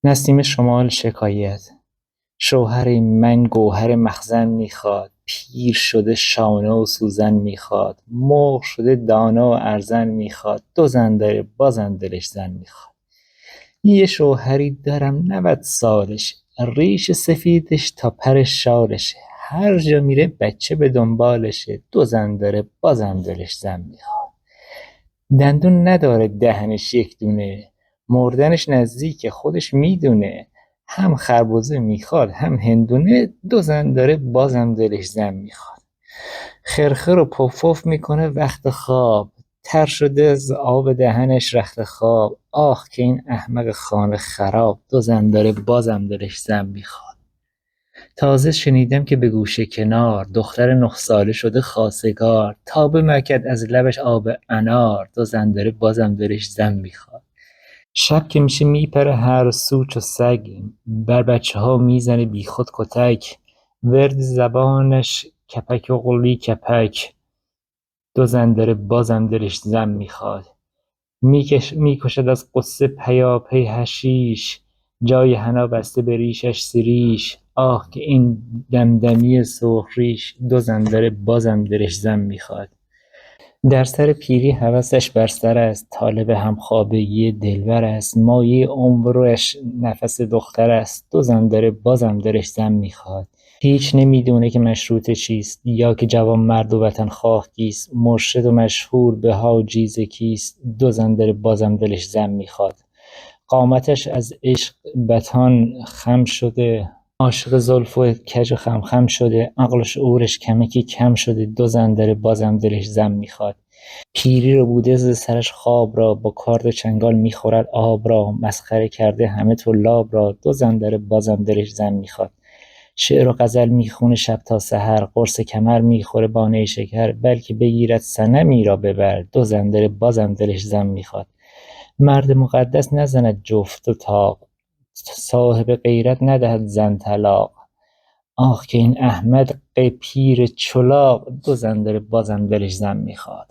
نسیم شمال شکایت: شوهر من گوهر مخزن میخواد، پیر شده شانه و سوزن میخواد، مرغ شده دانه و ارزن میخواد، دو زن داره بازم دلش زن میخواد. یه شوهری دارم 90 سالشه، ریش سفیدش تا پر شالشه، هر جا میره بچه به دنبالشه، دو زن داره بازم دلش زن میخواد. دندون نداره دهنش یک دونه، مردنش نزدیکه خودش میدونه، هم خربزه میخواد هم هندونه، دو زن داره بازم دلش زن میخواد. خرخر و پف پف میکنه وقت خواب، تر شده از آب دهنش رخت خواب، آخ که این احمق خانه خراب، دو زن داره بازم دلش زن میخواد. تازه شنیدم که به گوشه کنار، دختر 9 ساله شده خواستگار، تا بمکد از لبش آب انار، دو زن داره بازم دلش زن میخواد. شب که میشه میپره هر سو چو سگ، بر بچه ها میزنه بی خود کتک، ورد زبانش کپک و قلی کپک، دو زن داره بازم دلش زن میخواد. میکشد از غصه پیاپی حشیش، جای حنا بسته به ریشش سریش، آه که این دمدمی سرخ ریش، دو زن داره بازم دلش زن میخواد. در سر پیری هوسش بر سر است، طالب همخوابگی دلبر است، مایه عمرش نفس دختر است، دو زن داره بازم دلش زن میخواد. هیچ نمیدونه که مشروطه چیست، یا که جوانمرد و وطن خواه کیست، مرشد و مشهور به حاجیز کیست، دو زن داره بازم دلش زن میخواد. قامتش از عشق بتان خم شده، عاشق زلف و کج و خم خم شده، عقل و شعورش کمکی کم شده، دو زن داره بازم دلش زن میخواد. پیری ربوده ز سرش خواب را، با کارد و چنگال میخورد آب را، مسخره کرده همه طلاب را، دو زن داره بازم دلش زن میخواد. شعر و غزل میخونه شب تا سحر، قرص کمر میخوره با نیشکر، بلکه بگیرد صنمی را ببر، دو زن داره بازم دلش زن میخواد. مرد مقدس نزند جفت و طاق، صاحب غیرت ندهد زن طلاق، آخ که این احمق پیر چلاق، دو زن داره بازم دلش زن میخواد.